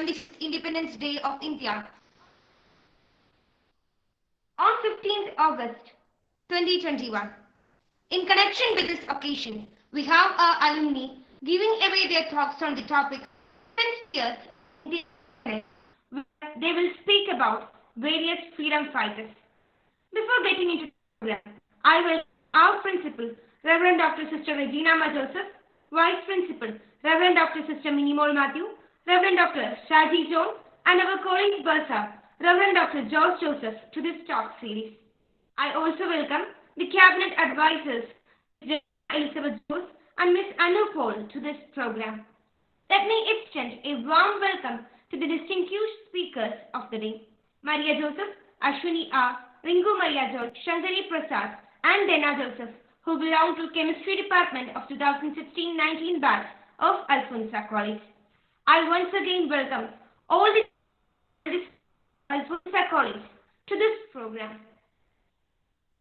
76th Independence Day of India on 15th August 2021. In connection with this occasion, we have our alumni giving away their thoughts on the topic years where they will speak about various freedom fighters. Before getting into the program, I will our principal, Reverend Dr. Sister Regina Ma Joseph, Vice Principal, Reverend Dr. Sister Minimol Matthew, Reverend Dr. Shaji Jones, and our colleague Bursa, Reverend Dr. George Joseph, to this talk series. I also welcome the Cabinet Advisors, Ms. Elizabeth Jones and Ms. Anu Paul, to this program. Let me extend a warm welcome to the distinguished speakers of the day, Maria Joseph, Ashwini R., Ringu Maria George, Shankari Prasad, and Dena Joseph, who belong to Chemistry Department of 2016-19 batch of Alfonsa College. I once again welcome all the Alfonsa College to this program.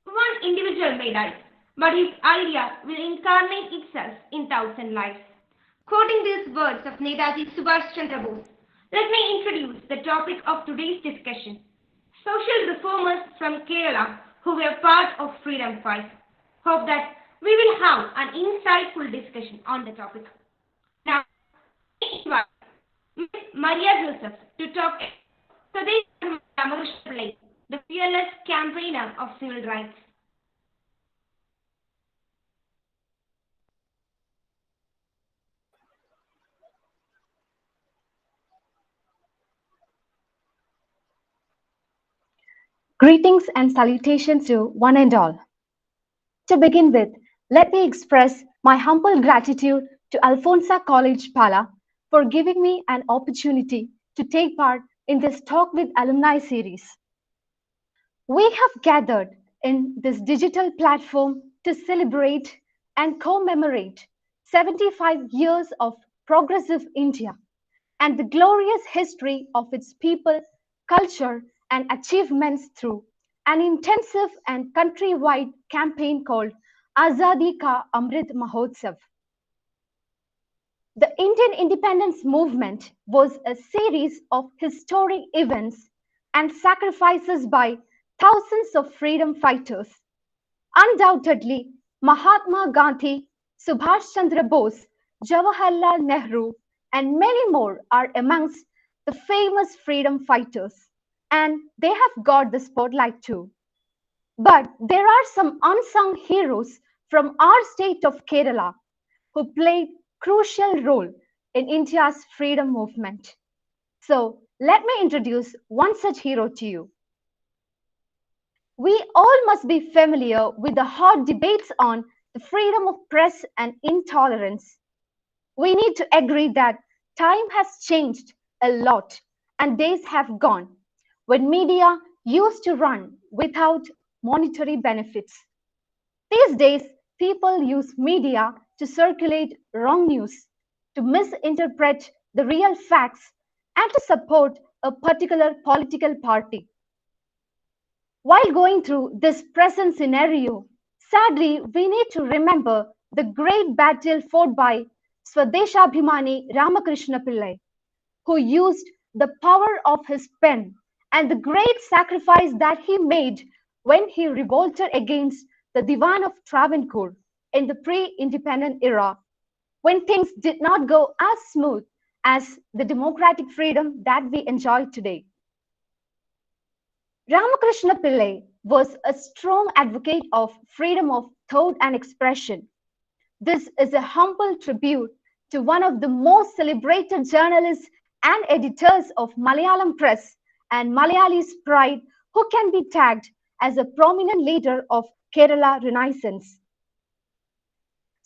One individual may die, but his idea will incarnate itself in thousand lives. Quoting these words of Netaji Subhash Chandra Bose, let me introduce the topic of today's discussion: social reformers from Kerala who were part of freedom fight. Hope that we will have an insightful discussion on the topic. Now, I invite Ms. Maria Joseph to talk Swadesh Ramakrishna Pillai, the fearless campaigner of civil rights. Greetings and salutations to one and all. To begin with, let me express my humble gratitude to Alfonsa College Pala for giving me an opportunity to take part in this Talk with Alumni series. We have gathered in this digital platform to celebrate and commemorate 75 years of progressive India and the glorious history of its people, culture, and achievements through an intensive and countrywide campaign called Azadi Ka Amrit Mahotsav. The Indian independence movement was a series of historic events and sacrifices by thousands of freedom fighters. Undoubtedly, Mahatma Gandhi, Subhash Chandra Bose, Jawaharlal Nehru, and many more are amongst the famous freedom fighters, and they have got the spotlight too. But there are some unsung heroes from our state of Kerala who played crucial role in India's freedom movement. So let me introduce one such hero to you. We all must be familiar with the hot debates on the freedom of press and intolerance. We need to agree that time has changed a lot and days have gone when media used to run without monetary benefits. These days, people use media to circulate wrong news, to misinterpret the real facts, and to support a particular political party. While going through this present scenario, sadly, we need to remember the great battle fought by Swadeshabhimani Ramakrishna Pillai, who used the power of his pen and the great sacrifice that he made when he revolted against the Divan of Travancore in the pre-independent era, when things did not go as smooth as the democratic freedom that we enjoy today. Ramakrishna Pillai was a strong advocate of freedom of thought and expression. This is a humble tribute to one of the most celebrated journalists and editors of Malayalam press and Malayali's pride, who can be tagged as a prominent leader of Kerala Renaissance.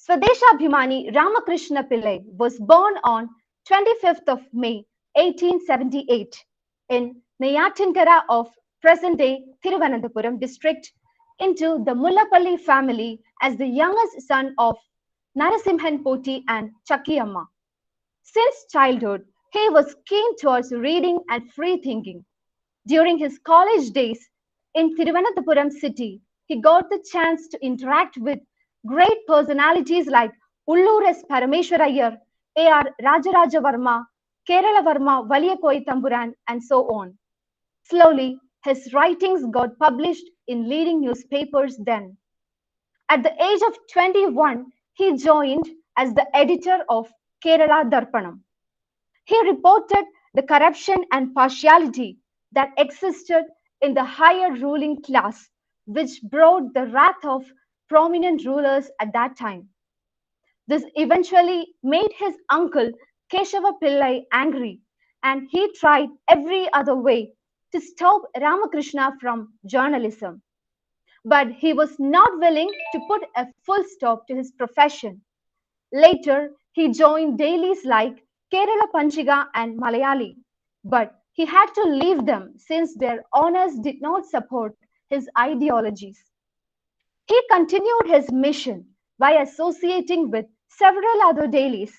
Swadeshabhimani Ramakrishna Pillai was born on 25th of May 1878 in Neyatankara of present-day Thiruvananthapuram district into the Mullapalli family as the youngest son of Narasimhan Poti and Chakkiyamma. Since childhood, he was keen towards reading and free thinking. During his college days in Thiruvananthapuram city, he got the chance to interact with great personalities like Ullur S. Parameshwar Iyer, A.R. Rajaraja Varma, Kerala Varma Valiyakoi Tamburan, and so on. Slowly, his writings got published in leading newspapers then. At the age of 21, he joined as the editor of Kerala Darpanam. He reported the corruption and partiality that existed in the higher ruling class, which brought the wrath of prominent rulers at that time. This eventually made his uncle Keshava Pillai angry, and he tried every other way to stop Ramakrishna from journalism. But he was not willing to put a full stop to his profession. Later, he joined dailies like Kerala Panchiga and Malayali, but he had to leave them since their owners did not support his ideologies. He continued his mission by associating with several other dailies,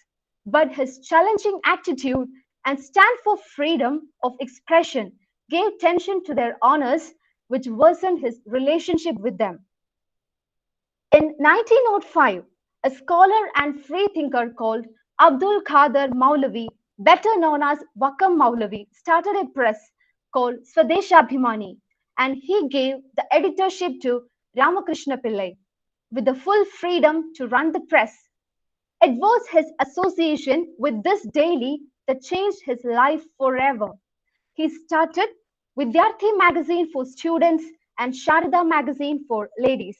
but his challenging attitude and stand for freedom of expression gave tension to their owners, which worsened his relationship with them. In 1905, a scholar and freethinker called Abdul Qadir Maulavi, better known as Wakam Maulavi, started a press called Swadeshabhimani, and he gave the editorship to Ramakrishna Pillai with the full freedom to run the press. It was his association with this daily that changed his life forever. He started Vidyarthi magazine for students and Sharada magazine for ladies.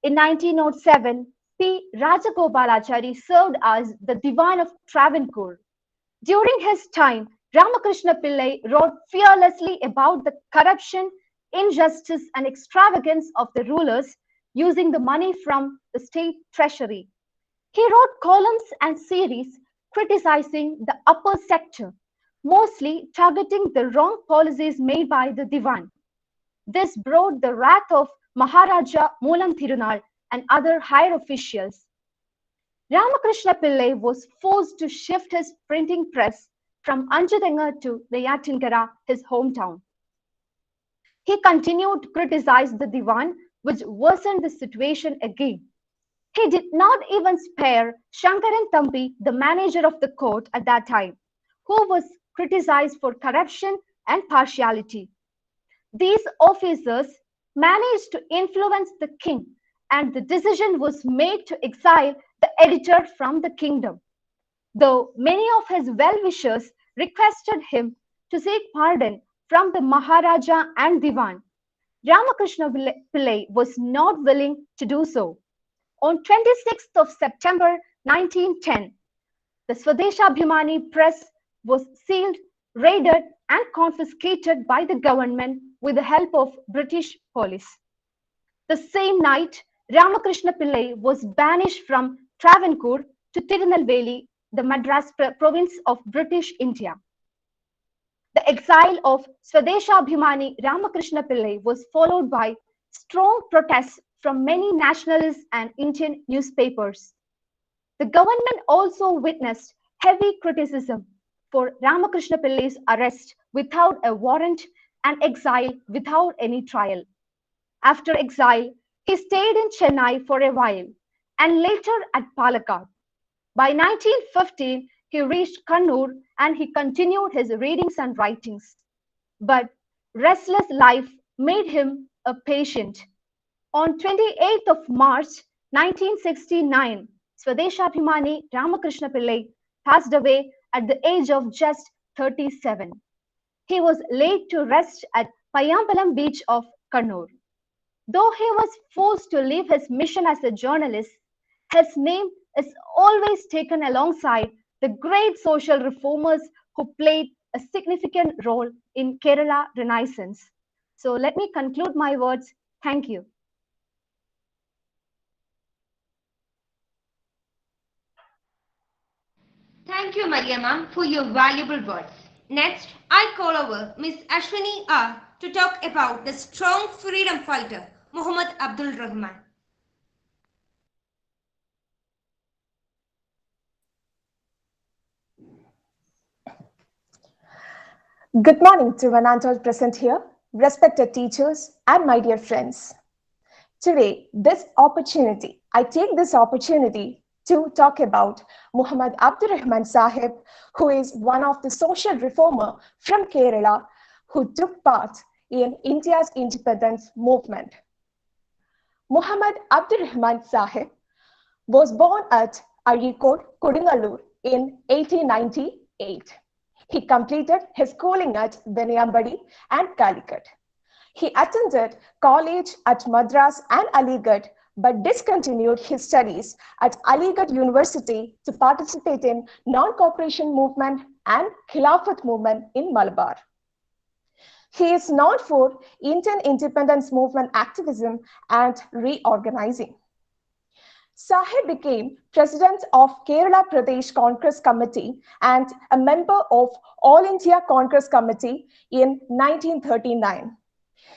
In 1907, P. Rajagopalachari served as the Diwan of Travancore. During his time, Ramakrishna Pillai wrote fearlessly about the corruption, injustice, and extravagance of the rulers using the money from the state treasury. He wrote columns and series criticizing the upper sector, mostly targeting the wrong policies made by the Diwan. This brought the wrath of Maharaja Moolam Thirunal and other higher officials. Ramakrishna Pillai was forced to shift his printing press from Anjadenga to Neyatinkara, his hometown. He continued to criticize the Diwan, which worsened the situation again. He did not even spare Shankaran Thampi, the manager of the court at that time, who was criticized for corruption and partiality. These officers managed to influence the king, and the decision was made to exile the editor from the kingdom. Though many of his well-wishers requested him to seek pardon from the Maharaja and Diwan, Ramakrishna Pillai was not willing to do so. On 26th of September 1910, the Swadeshabhimani press was sealed, raided, and confiscated by the government with the help of British police. The same night, Ramakrishna Pillai was banished from Travancore to Tirunelveli, the Madras province of British India. The exile of Swadeshabhimani Ramakrishna Pillai was followed by strong protests from many nationalist and Indian newspapers. The government also witnessed heavy criticism for Ramakrishna Pillai's arrest without a warrant and exile without any trial. After exile, he stayed in Chennai for a while and later at Palakkad. By 1915, he reached Kannur and he continued his readings and writings. But restless life made him a patient. On 28th of March 1969, Swadeshabhimani Ramakrishna Pillai passed away at the age of just 37. He was laid to rest at Payambalam beach of Kannur. Though he was forced to leave his mission as a journalist, his name is always taken alongside the great social reformers who played a significant role in Kerala Renaissance. So let me conclude my words. Thank you. Thank you, Maria ma'am, for your valuable words. Next, I call over Miss Ashwini R to talk about the strong freedom fighter, Muhammad Abdul Rahman. Good morning to one and all present here, respected teachers and my dear friends. Today, I take this opportunity to talk about Muhammad Abdurrahman Sahib, who is one of the social reformer from Kerala who took part in India's independence movement. Muhammad Abdurrahman Sahib was born at Arikod, Kodungalur in 1898. He completed his schooling at Benayambadi and Calicut. He attended college at Madras and Aligarh, but discontinued his studies at Aligarh University to participate in non-cooperation movement and Khilafat movement in Malabar. He is known for Indian independence movement activism and reorganizing. Sahib became president of Kerala Pradesh Congress Committee and a member of All India Congress Committee in 1939.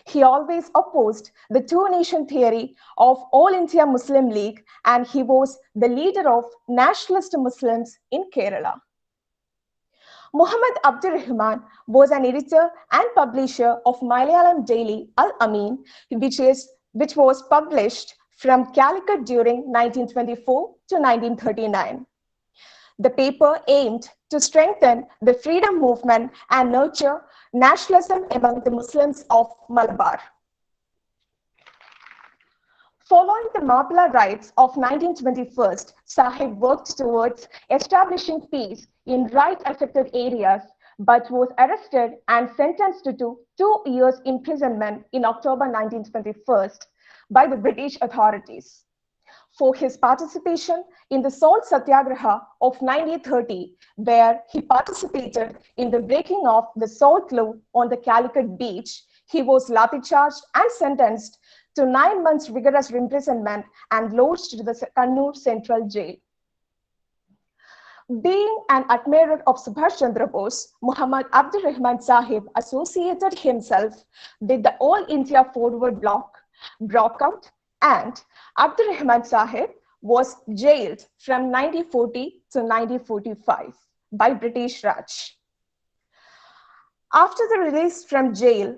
He always opposed the two-nation theory of All India Muslim League, and he was the leader of nationalist Muslims in Kerala. Muhammad Abdurrahman was an editor and publisher of Malayalam daily Al-Amin, which was published from Calicut during 1924 to 1939. The paper aimed to strengthen the freedom movement and nurture nationalism among the Muslims of Malabar. Following the Mapla riots of 1921, Sahib worked towards establishing peace in riot-affected areas, but was arrested and sentenced to 2 years imprisonment in October 1921 by the British authorities for his participation in the Salt Satyagraha of 1930, where he participated in the breaking of the salt law on the Calicut beach. He was lathi-charged and sentenced to 9 months rigorous imprisonment and lodged to the Kannur Central Jail. Being an admirer of Subhash Chandra Bose, Muhammad Abdurrahman Sahib associated himself with the All India Forward Bloc, broke out, and Abdurrahman Sahib was jailed from 1940 to 1945 by British Raj. After the release from jail,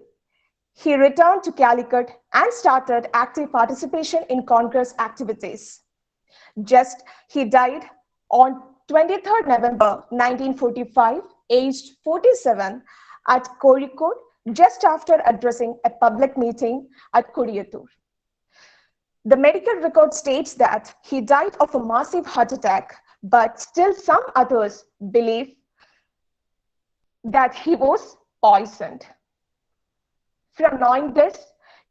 he returned to Calicut and started active participation in Congress activities. He died on 23rd November 1945, aged 47, at Kozhikode, just after addressing a public meeting at Kodiyattur. The medical record states that he died of a massive heart attack, but still some others believe that he was poisoned. From knowing this,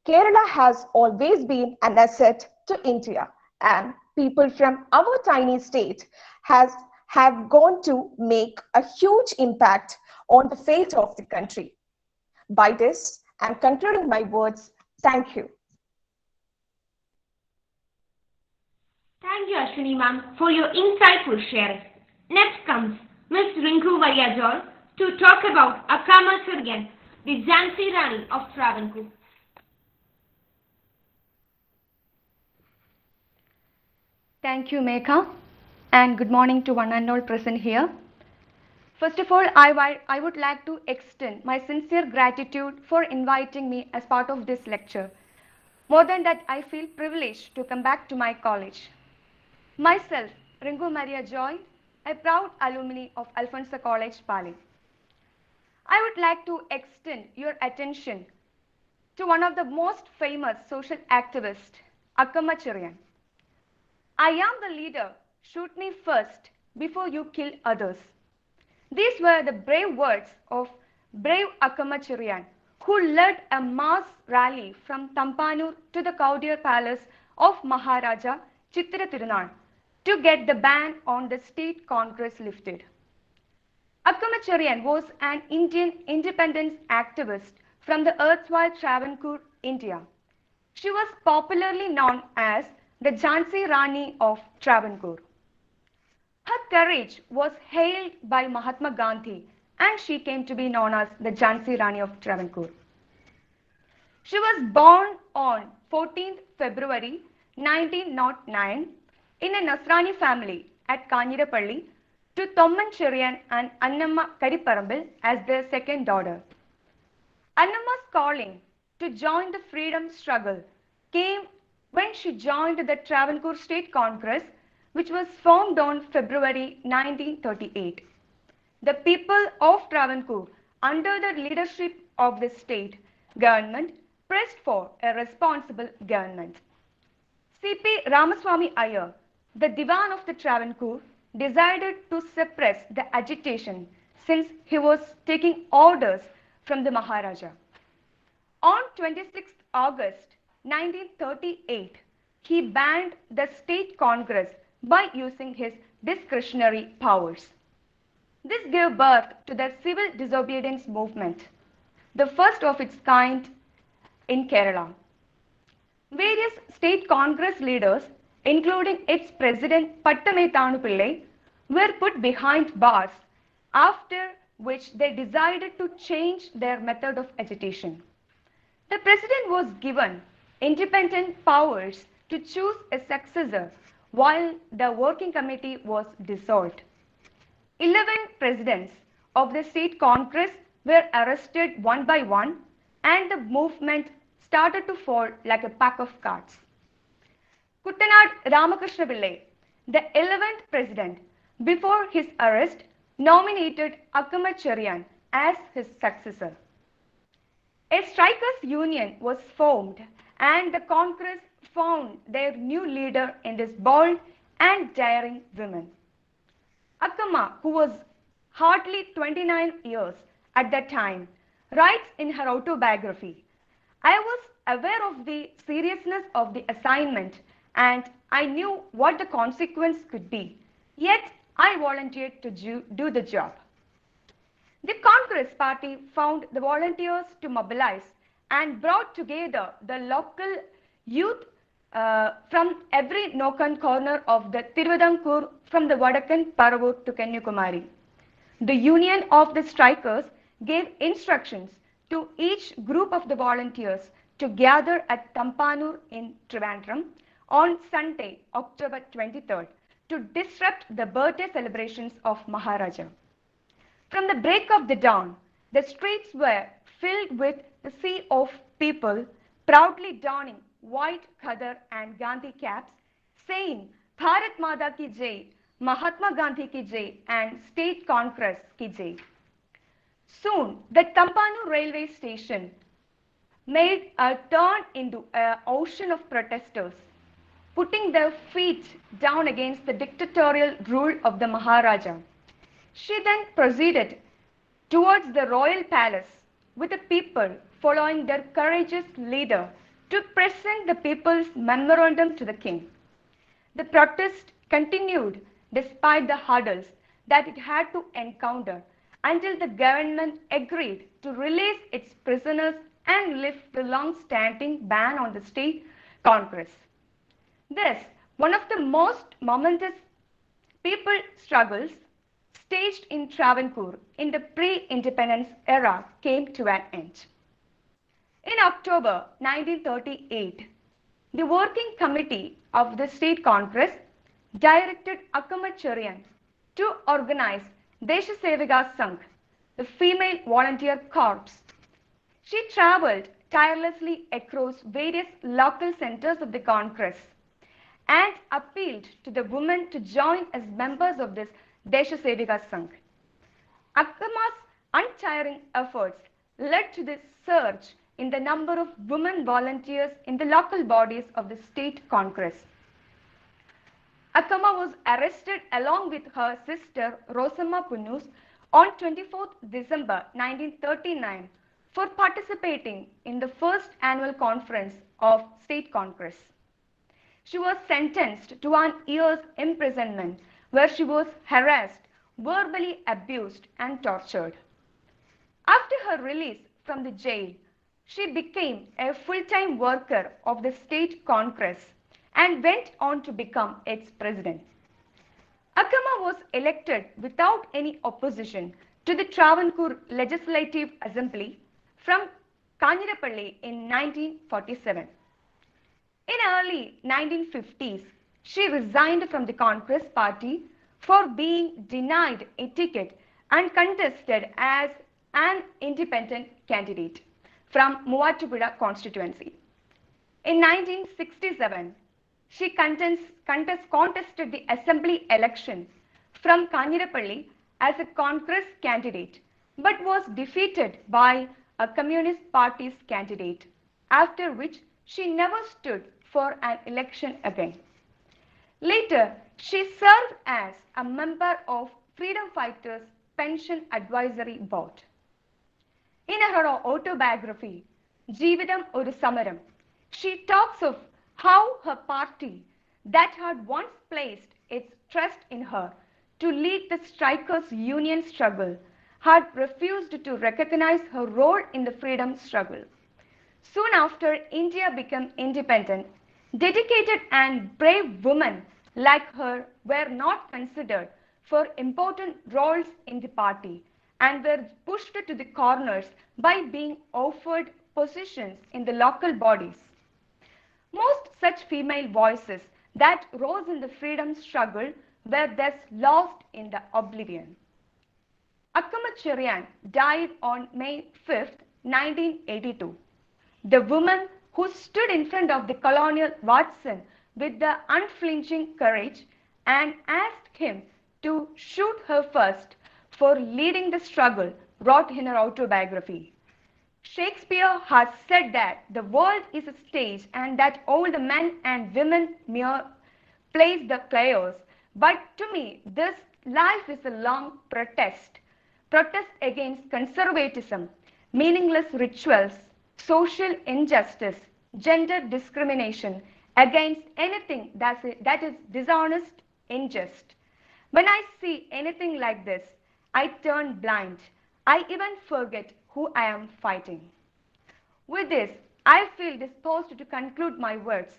Kerala has always been an asset to India, and people from our tiny state have gone to make a huge impact on the fate of the country. By this, I'm concluding my words. Thank you. Thank you, Ashwini ma'am, for your insightful sharing. Next comes Ms. Rinku Vayajol to talk about Akama Suryan, the Jhansi Rani of Travancore. Thank you, Megha, and good morning to one and all present here. First of all, I would like to extend my sincere gratitude for inviting me as part of this lecture. More than that, I feel privileged to come back to my college. Myself, Ringu Maria Joy, a proud alumni of Alfonso College, Pali. I would like to extend your attention to one of the most famous social activists, Akkama Cheriyan. I am the leader, shoot me first before you kill others. These were the brave words of brave Akkama Cheriyan, who led a mass rally from Tampanur to the Kaudir Palace of Maharaja Chittra Tirunal to get the ban on the state congress lifted. Akkama Cheriyan was an Indian independence activist from the erstwhile Travancore, India. She was popularly known as the Jhansi Rani of Travancore. Her courage was hailed by Mahatma Gandhi, and she came to be known as the Jhansi Rani of Travancore. She was born on 14th February 1909 in a Nasrani family at Kanjirapalli to Thomman Cheriyan and Annamma Kariparambil as their second daughter. Annamma's calling to join the freedom struggle came when she joined the Travancore State Congress which was formed on February 1938. The people of Travancore, under the leadership of the state government, pressed for a responsible government. C.P. Ramaswamy Iyer, the Diwan of the Travancore, decided to suppress the agitation since he was taking orders from the Maharaja. On 26 August 1938, he banned the state congress by using his discretionary powers. This gave birth to the civil disobedience movement, the first of its kind in Kerala. Various state congress leaders, including its president Pattamethanu Pillai, were put behind bars, after which they decided to change their method of agitation. The president was given independent powers to choose a successor while the working committee was dissolved. 11 presidents of the state congress were arrested one by one, and the movement started to fall like a pack of cards. Kuttanad Ramakrishna Pillai, the 11th president, before his arrest, nominated Akkamachariyan as his successor. A strikers' union was formed, and the Congress found their new leader in this bold and daring woman. Akkamma, who was hardly 29 years at that time, writes in her autobiography, "I was aware of the seriousness of the assignment and I knew what the consequence could be, yet I volunteered to do the job." The Congress party found the volunteers to mobilize and brought together the local youth from every nook and corner of the Tiruvidampur, from the Vadakkan, Paravur to Kanyakumari. The Union of the Strikers gave instructions to each group of the volunteers to gather at Tampanur in Trivandrum on Sunday, October 23rd, to disrupt the birthday celebrations of Maharaja. From the break of the dawn, the streets were filled with the sea of people proudly donning white khadar and Gandhi caps, saying Bharat Mata ki Jai, Mahatma Gandhi ki Jai, and State Congress ki Jai. Soon, the Tampanu railway station made a turn into an ocean of protesters, putting their feet down against the dictatorial rule of the Maharaja. She then proceeded towards the royal palace, with the people following their courageous leader to present the people's memorandum to the king. The protest continued despite the hurdles that it had to encounter, until the government agreed to release its prisoners and lift the long-standing ban on the state congress. Thus, one of the most momentous people struggles staged in Travancore in the pre-independence era came to an end. In October 1938, the working committee of the state congress directed Akkamachariyan to organize Desha Sevika Sangh, the female volunteer corps. She travelled tirelessly across various local centres of the congress and appealed to the women to join as members of this Desha Sevika Sangh. Akkamma's untiring efforts led to the surge in the number of women volunteers in the local bodies of the state congress. Akkamma was arrested along with her sister Rosamma Punnus on 24th December 1939 for participating in the first annual conference of state congress. She was sentenced to an year's imprisonment, where she was harassed, verbally abused and tortured. After her release from the jail, she became a full-time worker of the state congress and went on to become its president. Akkamma was elected without any opposition to the Travancore Legislative Assembly from Kanjirapalli in 1947. In early 1950s, she resigned from the Congress party for being denied a ticket and contested as an independent candidate from Muvattupuzha constituency. In 1967, she contested the assembly elections from Kanirapalli as a Congress candidate, but was defeated by a Communist Party's candidate, after which she never stood for an election again. Later, she served as a member of Freedom Fighters Pension Advisory Board. In her autobiography, Jeevidam Oru Samaram, she talks of how her party, that had once placed its trust in her to lead the strikers' union struggle, had refused to recognize her role in the freedom struggle. Soon after India became independent, dedicated and brave women like her were not considered for important roles in the party and were pushed to the corners by being offered positions in the local bodies. Most such female voices that rose in the freedom struggle were thus lost in the oblivion. Akkama Cherian died on May 5, 1982. The woman who stood in front of the colonial Watson with the unflinching courage and asked him to shoot her first for leading the struggle, wrote in her autobiography. Shakespeare has said that the world is a stage and that all the men and women mere plays the players. But to me, this life is a long protest. Protest against conservatism, meaningless rituals, social injustice, gender discrimination, against anything that is dishonest, unjust. When I see anything like this, I turn blind. I even forget who I am fighting. With this, I feel disposed to conclude my words.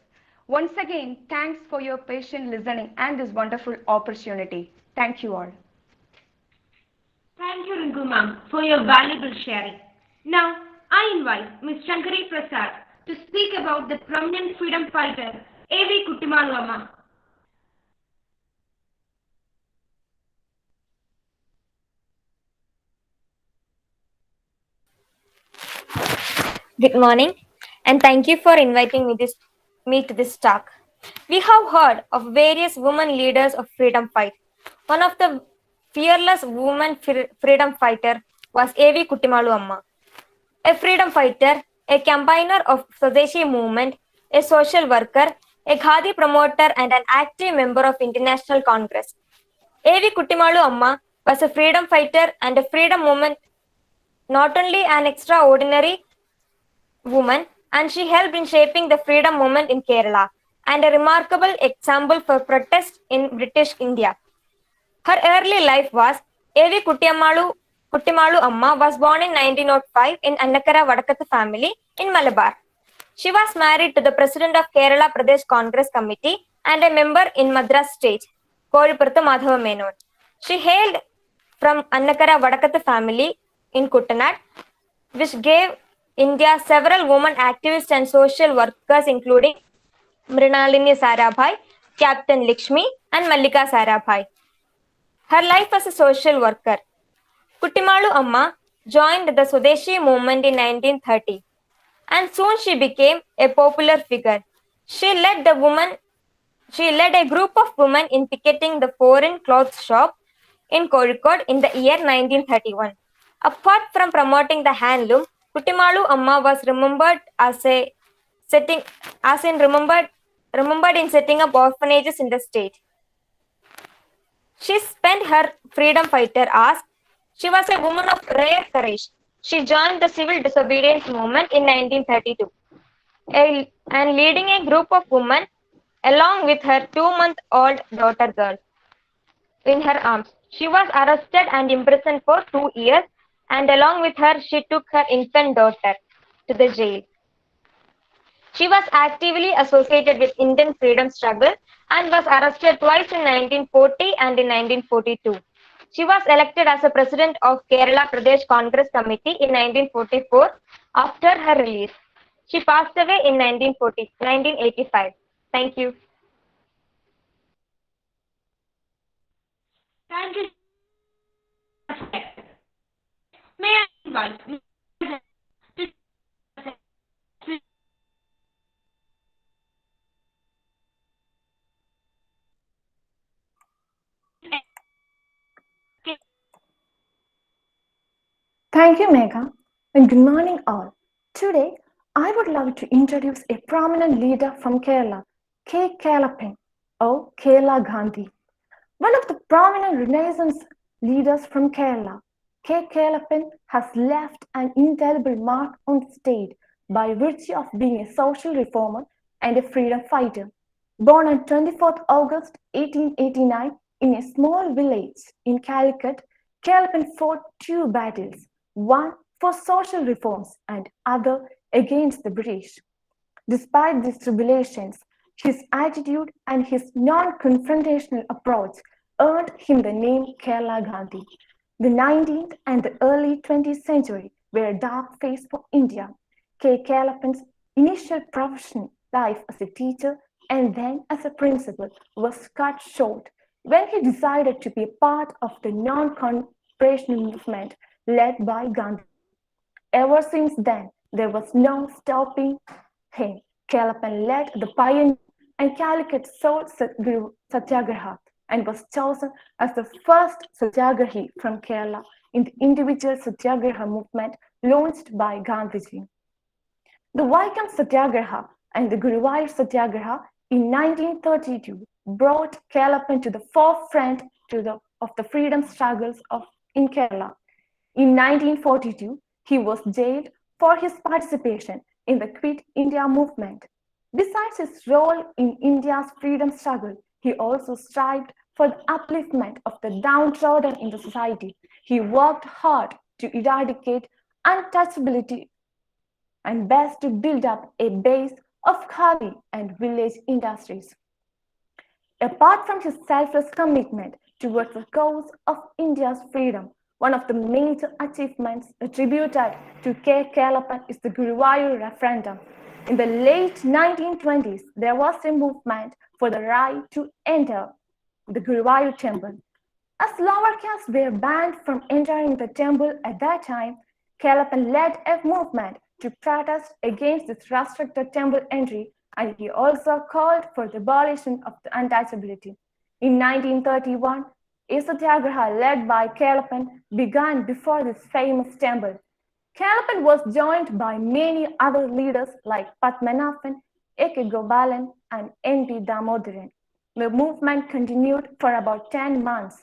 Once again, thanks for your patient listening and this wonderful opportunity. Thank you all. Thank you, Ringu ma'am, for your valuable sharing. Now, I invite Ms. Shankari Prasad to speak about the prominent freedom fighter, A.V. Kuttimalu Amma. Good morning, and thank you for inviting me to this talk. We have heard of various women leaders of freedom fight. One of the fearless women freedom fighter was A.V. Kuttimalu Amma, a freedom fighter, a campaigner of Swadeshi movement, a social worker, a Khadi promoter, and an active member of International Congress. A.V. Kuttimalu Amma was a freedom fighter and a freedom movement, not only an extraordinary woman, and she helped in shaping the freedom movement in Kerala and a remarkable example for protest in British India. Her early life was A.V. Kuttimalu Amma was born in 1905 in Annakara Vadakathu family in Malabar. She was married to the president of Kerala Pradesh Congress Committee and a member in Madras State, Kozhippurathu Madhava Menon. She hailed from Annakara Vadakathu family in Kuttanad, which gave India several women activists and social workers, including Mrinalini Sarabhai, Captain Lakshmi, and Mallika Sarabhai. Her life as a social worker. Kuttimalu Amma joined the Swadeshi movement in 1930, and soon she became a popular figure. She led a group of women in picketing the foreign clothes shop in Kozhikode in the year 1931. Apart from promoting the handloom, Kuttimalu Amma was remembered remembered in setting up orphanages in the state. She spent her freedom fighter hours. She was a woman of rare courage. She joined the civil disobedience movement in 1932 and leading a group of women along with her 2-month-old daughter girl in her arms. She was arrested and imprisoned for 2 years, and along with her, she took her infant daughter to the jail. She was actively associated with Indian freedom struggle and was arrested twice in 1940 and in 1942. She was elected as a president of Kerala Pradesh Congress Committee in 1944 after her release. She passed away in 1985. Thank you. Thank you. May I invite Ms. to. Thank you, Megha, and good morning, all. Today, I would love to introduce a prominent leader from Kerala, K. Kalapan, or Kerala Gandhi. One of the prominent Renaissance leaders from Kerala, K. Kalapan has left an indelible mark on the state by virtue of being a social reformer and a freedom fighter. Born on 24th August 1889 in a small village in Calicut, Kalapan fought two battles, one for social reforms and other against the British. Despite these tribulations, his attitude and his non-confrontational approach earned him the name Kerala Gandhi. The 19th and the early 20th century were a dark phase for India. K. Kalapan's initial professional life as a teacher and then as a principal was cut short when he decided to be a part of the non-confrontational movement led by Gandhi. Ever since then, there was no stopping him. Kalapan led the pioneer and Calicut Salt Satyagraha and was chosen as the first Satyagrahi from Kerala in the individual Satyagraha movement launched by Gandhiji. The Vaikam Satyagraha and the Guruvayur Satyagraha in 1932 brought Kalapan to the forefront of the freedom struggles in Kerala. In 1942, he was jailed for his participation in the Quit India movement. Besides his role in India's freedom struggle, he also strived for the upliftment of the downtrodden in the society. He worked hard to eradicate untouchability and best to build up a base of khadi and village industries. Apart from his selfless commitment towards the cause of India's freedom, one of the major achievements attributed to K. Kalapan is the Guruvayur referendum. In the late 1920s, there was a movement for the right to enter the Guruvayur temple. As lower castes were banned from entering the temple at that time, Kalapan led a movement to protest against this restricted temple entry, and he also called for the abolition of the untouchability. In 1931, a satyagraha led by Kalapan began before this famous temple. Kalapan was joined by many other leaders like Padmanabhan, A.K. Gopalan, and N.P. Damodaran. The movement continued for about 10 months,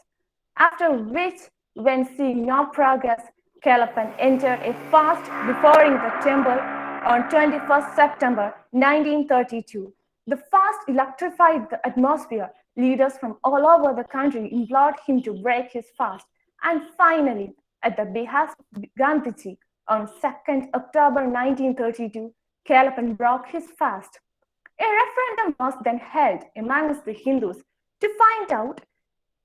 after which, when seeing no progress, Kalapan entered a fast before the temple on 21st September 1932. The fast electrified the atmosphere. Leaders from all over the country implored him to break his fast. And finally, at the behest of Gandhiji, on 2nd October 1932, Kalapan broke his fast. A referendum was then held amongst the Hindus to find out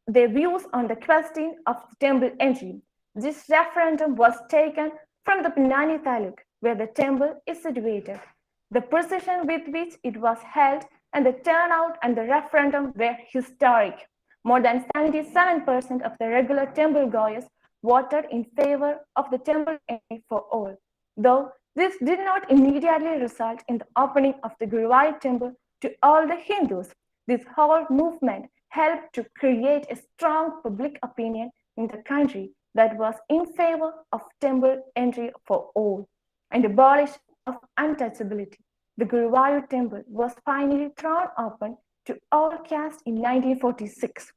their views on the question of the temple entry. This referendum was taken from the Pinani Taluk, where the temple is situated. The precision with which it was held and the turnout and the referendum were historic. More than 77% of the regular temple goers voted in favor of the temple entry for all. Though this did not immediately result in the opening of the Guruvayur temple to all the Hindus, this whole movement helped to create a strong public opinion in the country that was in favor of temple entry for all and abolition of untouchability. The Guruvayur temple was finally thrown open to all castes in 1946.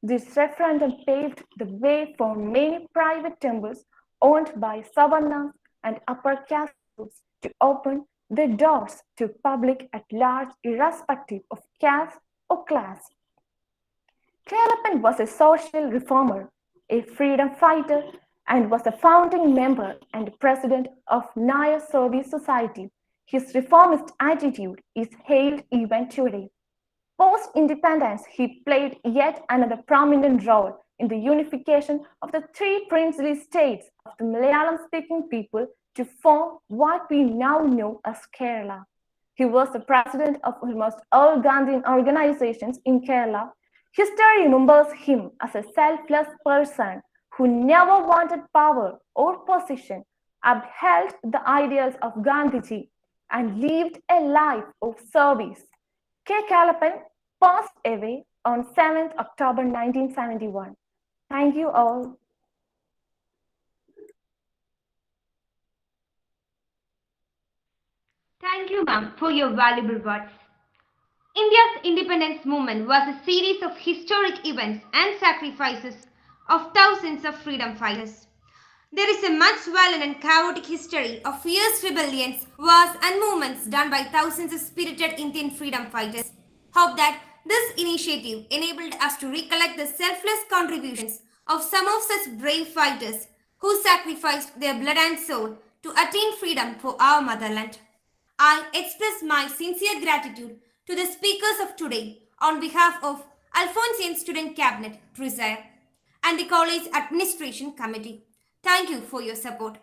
This referendum paved the way for many private temples owned by Savarnas and upper caste groups to open their doors to public at large irrespective of caste or class. Kalapan was a social reformer, a freedom fighter, and was a founding member and president of Nayar Service Society. His reformist attitude is hailed even today. Post-independence, he played yet another prominent role in the unification of the three princely states of the Malayalam-speaking people to form what we now know as Kerala. He was the president of almost all Gandhian organizations in Kerala. History remembers him as a selfless person who never wanted power or position, upheld the ideals of Gandhiji, and lived a life of service. K. Kalapan passed away on 7th October 1971. Thank you all. Thank you, ma'am, for your valuable words. India's independence movement was a series of historic events and sacrifices of thousands of freedom fighters. There is a much violent and chaotic history of fierce rebellions, wars, and movements done by thousands of spirited Indian freedom fighters. Hope that this initiative enabled us to recollect the selfless contributions of some of such brave fighters who sacrificed their blood and soul to attain freedom for our motherland. I express my sincere gratitude to the speakers of today on behalf of Alphonsian Student Cabinet, Presire, and the College Administration Committee. Thank you for your support.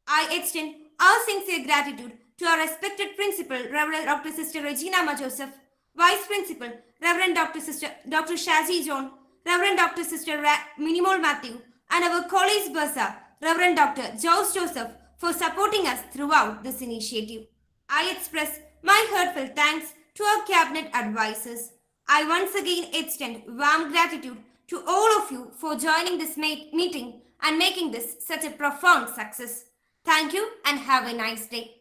I extend our sincere gratitude to our respected Principal, Reverend Dr. Sister Regina Ma Joseph, Vice Principal, Reverend Dr. Shaji John, Reverend Dr. Sister Minimol Matthew, and our College Bursar, Reverend Dr. George Joseph, for supporting us throughout this initiative. I express my heartfelt thanks to our cabinet advisors. I once again extend warm gratitude to all of you for joining this meeting and making this such a profound success. Thank you and have a nice day.